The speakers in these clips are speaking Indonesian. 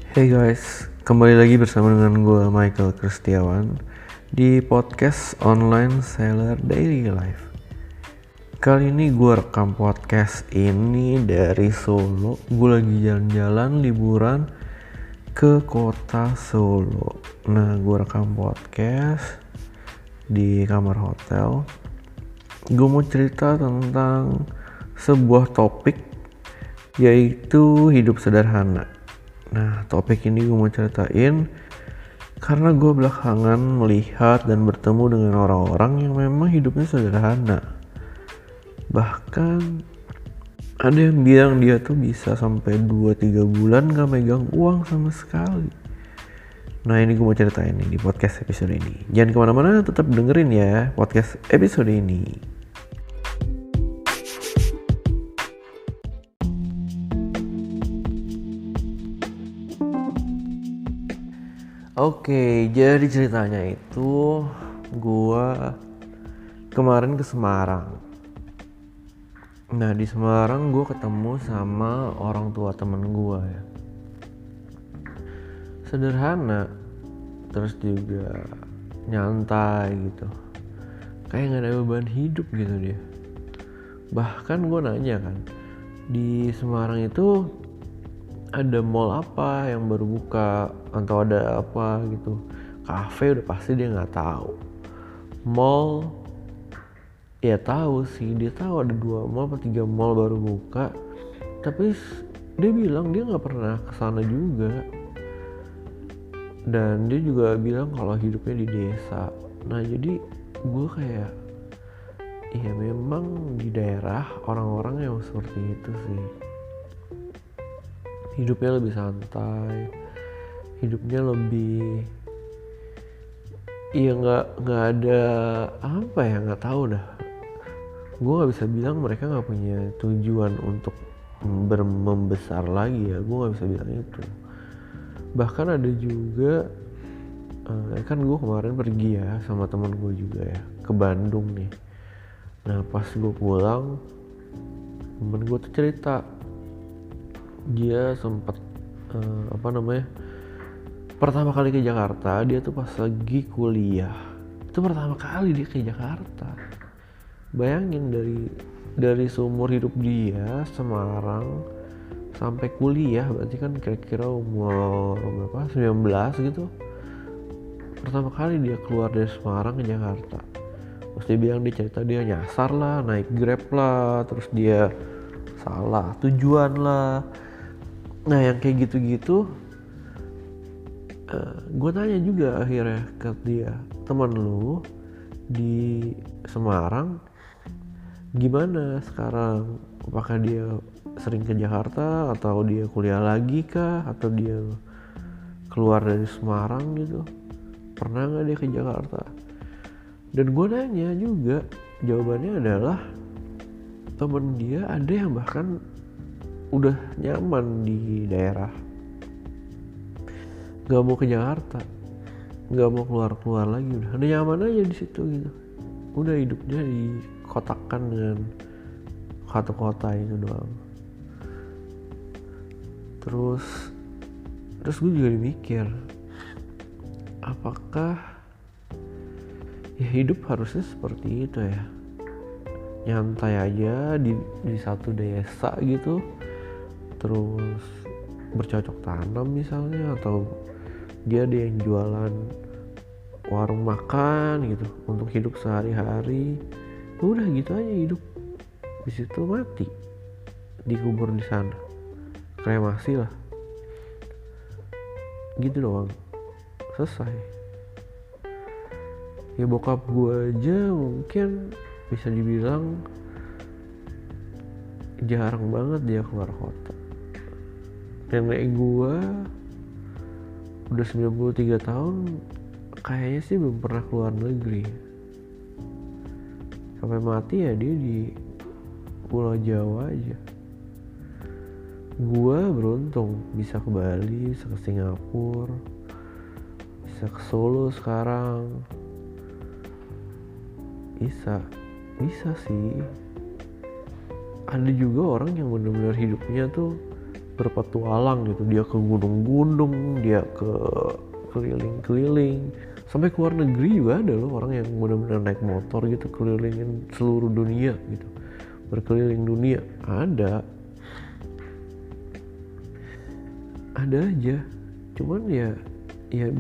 Hey guys, kembali lagi bersama dengan gue Michael Kristiawan di podcast online Seller Daily Life. Kali ini gue rekam podcast ini dari Solo. Gue lagi jalan-jalan liburan ke kota Solo. Nah, gue rekam podcast di kamar hotel. Gue mau cerita tentang sebuah topik, yaitu hidup sederhana. Nah, topik ini gue mau ceritain karena gue belakangan melihat dan bertemu dengan orang-orang yang memang hidupnya sederhana. Bahkan ada yang bilang dia tuh bisa sampai 2-3 bulan gak megang uang sama sekali. Nah, ini gue mau ceritain nih di podcast episode ini. Jangan kemana-mana, tetap dengerin ya podcast episode ini. Oke, jadi ceritanya itu gua kemarin ke Semarang. Nah, di Semarang gua ketemu sama orang tua temen gua ya. Sederhana, terus juga nyantai gitu. Kayak gak ada beban hidup gitu dia. Bahkan gua nanya kan, di Semarang itu ada mall apa yang baru buka atau ada apa gitu. Cafe udah pasti dia nggak tahu. Mall ya tahu sih, dia tahu ada 2 mall atau 3 mall baru buka, tapi dia bilang dia nggak pernah kesana juga. Dan dia juga bilang kalau hidupnya di desa. Nah, jadi gue kayak ya memang di daerah orang-orang yang seperti itu sih, hidupnya lebih santai, hidupnya lebih ya nggak ada apa ya, nggak tahu dah. Gue nggak bisa bilang mereka nggak punya tujuan untuk membesar lagi ya, gue nggak bisa bilang itu. Bahkan ada juga kan gue kemarin pergi ya sama teman gue juga ya ke Bandung nih. Nah, pas gue pulang, temen gue tuh cerita dia sempat pertama kali ke Jakarta. Dia tuh pas lagi kuliah, itu pertama kali dia ke Jakarta. Bayangin dari seumur hidup dia Semarang sampai kuliah, berarti kan kira-kira umur berapa, 19 gitu, pertama kali dia keluar dari Semarang ke Jakarta. Terus dia bilang, dia cerita dia nyasar lah, naik Grab lah, terus dia salah tujuan lah. Nah, yang kayak gitu-gitu gue tanya juga akhirnya ke dia, teman lu di Semarang gimana sekarang? Apakah dia sering ke Jakarta atau dia kuliah lagi kah, atau dia keluar dari Semarang gitu? Pernah gak dia ke Jakarta? Dan gue nanya juga, jawabannya adalah temen dia ada yang bahkan udah nyaman di daerah, gak mau ke Jakarta, gak mau keluar lagi, udah nyaman aja di situ gitu. Udah hidupnya dikotakkan dengan satu kota itu doang. Terus gue juga mikir, apakah ya hidup harusnya seperti itu ya, nyantai aja di satu desa gitu, terus bercocok tanam misalnya, atau dia ada yang jualan warung makan gitu untuk hidup sehari-hari. Udah gitu aja hidup, di situ mati, dikubur di sana, kremasi lah, gitu doang, selesai. Ya bokap gue aja mungkin bisa dibilang jarang banget dia keluar kota. Nenek gue udah 93 tahun, kayaknya sih belum pernah keluar negeri. Sampai mati ya dia di Pulau Jawa aja. Gue beruntung bisa ke Bali, bisa ke Singapura, bisa ke Solo sekarang. Bisa sih. Ada juga orang yang benar-benar hidupnya tuh berpetualang gitu. Dia ke gunung-gunung, dia ke keliling-keliling, sampai ke luar negeri juga ada loh orang yang benar-benar naik motor gitu kelilingin seluruh dunia gitu, berkeliling dunia. Ada aja, cuman ya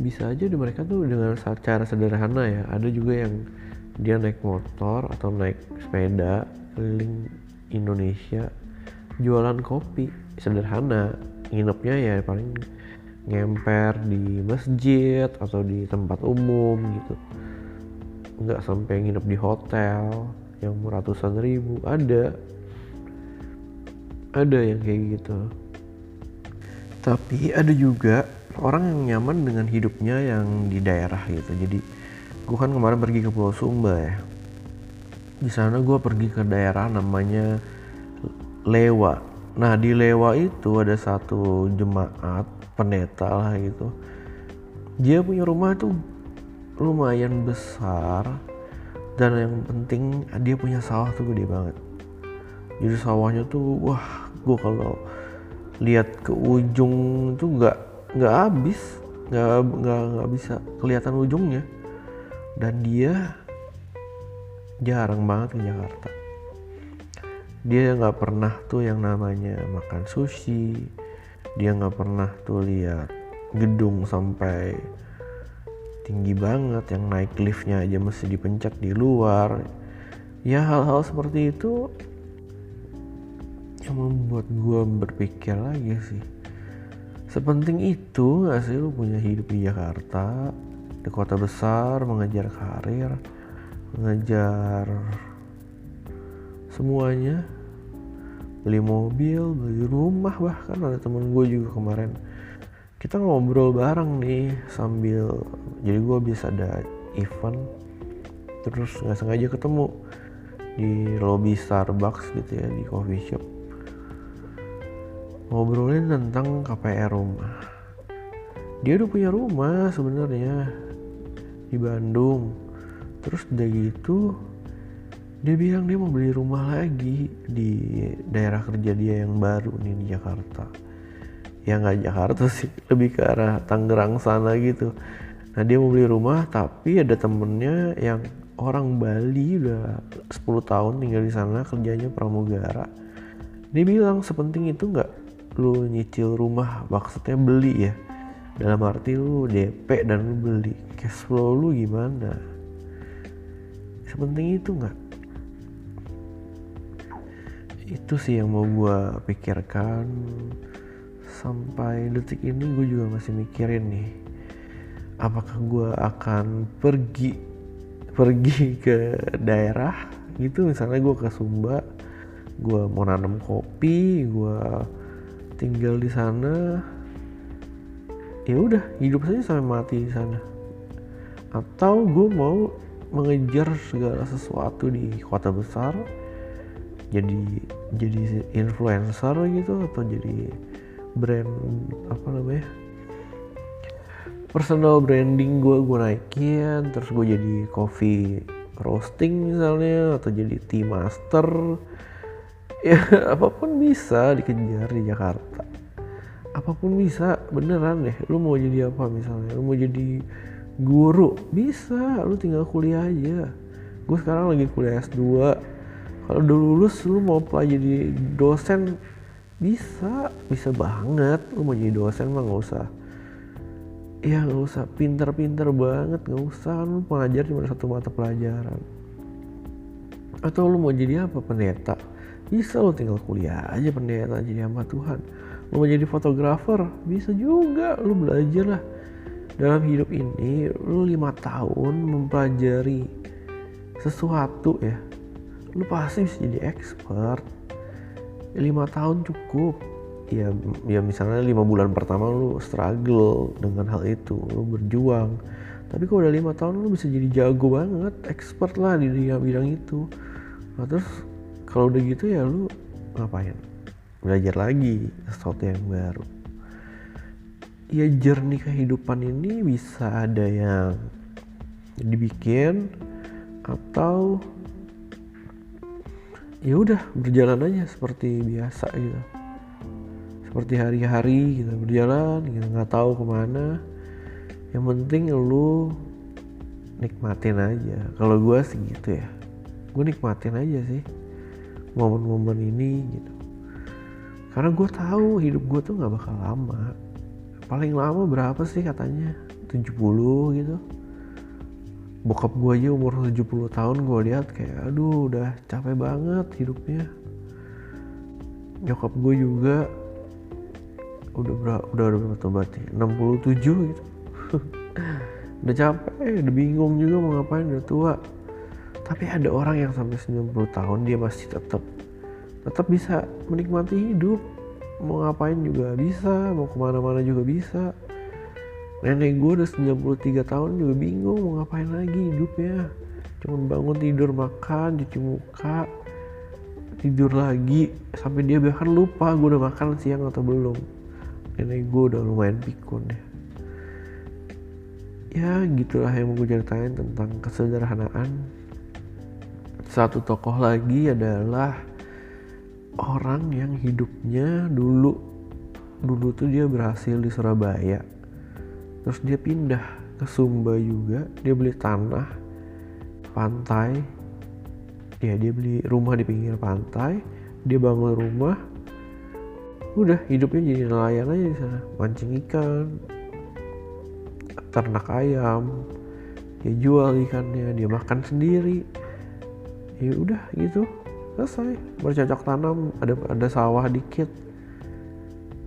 bisa aja mereka tuh dengan cara sederhana ya. Ada juga yang dia naik motor atau naik sepeda keliling Indonesia jualan kopi sederhana, nginepnya ya paling ngemper di masjid atau di tempat umum gitu, nggak sampai nginep di hotel yang ratusan ribu. Ada yang kayak gitu. Tapi ada juga orang yang nyaman dengan hidupnya yang di daerah gitu. Jadi gue kan kemarin pergi ke Pulau Sumba ya. Di sana gue pergi ke daerah namanya Lewa. Nah di Lewa itu ada satu jemaat pendeta lah gitu. Dia punya rumah tuh lumayan besar, dan yang penting dia punya sawah tuh gede banget. Jadi sawahnya tuh wah, gue kalau lihat ke ujung tuh nggak habis, nggak bisa kelihatan ujungnya. Dan dia jarang banget ke Jakarta. Dia nggak pernah tuh yang namanya makan sushi, dia nggak pernah tuh lihat gedung sampai tinggi banget yang naik liftnya aja mesti dipencet di luar. Ya hal-hal seperti itu yang membuat gue berpikir lagi sih, sepenting itu gak sih lu punya hidup di Jakarta, di kota besar, mengejar karir, mengejar semuanya, beli mobil, beli rumah. Bahkan ada temen gue juga kemarin, kita ngobrol bareng nih sambil, jadi gue bisa ada event, terus gak sengaja ketemu di lobby Starbucks gitu ya, di coffee shop, ngobrolin tentang KPR rumah. Dia udah punya rumah sebenarnya di Bandung, terus udah gitu dia bilang dia mau beli rumah lagi di daerah kerja dia yang baru nih di Jakarta. Ya nggak Jakarta sih, lebih ke arah Tangerang sana gitu. Nah dia mau beli rumah, tapi ada temennya yang orang Bali udah 10 tahun tinggal di sana, kerjanya pramugara. Dia bilang sepenting itu nggak lu nyicil rumah, maksudnya beli ya, dalam arti lu DP dan lu beli, cash flow lu gimana, sepenting itu nggak? Itu sih yang mau gue pikirkan. Sampai detik ini gue juga masih mikirin nih, apakah gue akan pergi ke daerah gitu, misalnya gue ke Sumba, gue mau nanam kopi, gue tinggal di sana, ya udah hidup saja sampai mati di sana. Atau gue mau mengejar segala sesuatu di kota besar, jadi influencer gitu, atau jadi brand personal branding gue naikin, terus gue jadi coffee roasting misalnya, atau jadi tea master. Ya apapun bisa dikejar di Jakarta, apapun bisa, beneran deh. Lu mau jadi apa, misalnya lu mau jadi guru, bisa, lu tinggal kuliah aja. Gue sekarang lagi kuliah S2, kalau udah lulus lu mau apply jadi dosen, bisa banget. Lu mau jadi dosen mah nggak usah pinter-pinter banget, nggak usah lu pengajar cuma satu mata pelajaran. Atau lu mau jadi apa, pendeta, bisa, lu tinggal kuliah aja pendeta, jadi hamba Tuhan. Lu mau jadi fotografer, bisa juga, lu belajar lah. Dalam hidup ini lu 5 tahun mempelajari sesuatu ya, lu pasti bisa jadi expert. 5 tahun cukup ya misalnya 5 bulan pertama lu struggle dengan hal itu, lu berjuang, tapi kalau udah 5 tahun lu bisa jadi jago banget, expert lah di bidang itu. Nah terus kalau udah gitu ya lu ngapain? Belajar lagi sesuatu yang baru. Ya journey kehidupan ini bisa ada yang dibikin, atau ya udah berjalan aja seperti biasa gitu. seperti hari-hari gitu berjalan gitu, nggak tahu kemana. Yang penting lu nikmatin aja. Kalau gue sih gitu ya, gue nikmatin aja sih momen-momen ini gitu. Karena gue tahu hidup gue tuh nggak bakal lama. Paling lama berapa sih katanya? 70 gitu. Bokap gue aja umur 70 tahun gue lihat kayak aduh udah capek banget hidupnya. Nyokap gue juga udah berapa tuh berarti 67 gitu. Udah capek, udah bingung juga mau ngapain, udah tua. Tapi ada orang yang sampai 90 tahun dia masih tetap bisa menikmati hidup. Mau ngapain juga bisa, mau kemana-mana juga bisa. Nenek gue udah 93 tahun juga bingung mau ngapain lagi hidupnya. Cuma bangun tidur makan cuci muka tidur lagi, sampai dia bahkan lupa gue udah makan siang atau belum. Nenek gue udah lumayan pikun ya. Ya gitulah yang mau gue ceritain tentang kesederhanaan. Satu tokoh lagi adalah orang yang hidupnya dulu tuh dia berhasil di Surabaya. Terus dia pindah ke Sumba juga, dia beli tanah pantai. Ya dia beli rumah di pinggir pantai, dia bangun rumah. Udah hidupnya jadi nelayan aja di sana, mancing ikan, ternak ayam, dia jual ikannya, dia makan sendiri. Ya udah gitu, selesai. Bercocok tanam, ada sawah dikit.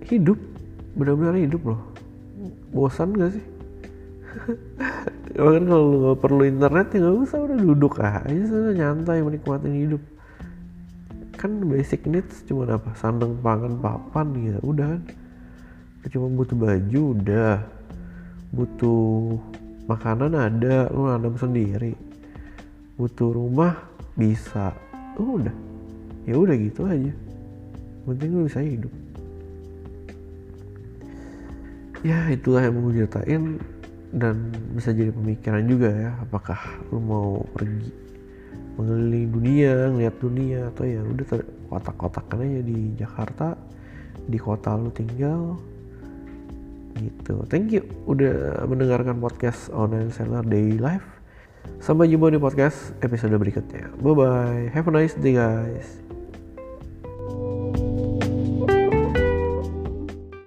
Hidup, benar-benar hidup loh. Bosan gak sih? Bahkan kalau lu gak perlu internet ya gak usah, udah duduk aja sana nyantai menikmatin hidup. Kan basic needs cuma apa? Sandang, pangan, papan gitu, udah kan. Cuma butuh baju udah, butuh makanan ada, lu nanam sendiri. Butuh rumah bisa, udah. Ya udah gitu aja. Penting lu bisa hidup. Ya itulah yang mau gue ceritain, dan bisa jadi pemikiran juga ya, apakah lu mau pergi mengelilingi dunia, ngeliat dunia, atau ya udah kotak-kotakan aja di Jakarta, di kota lu tinggal gitu. Thank you udah mendengarkan podcast Online Seller Daily Life. Sampai jumpa di podcast episode berikutnya. Bye bye, have a nice day guys.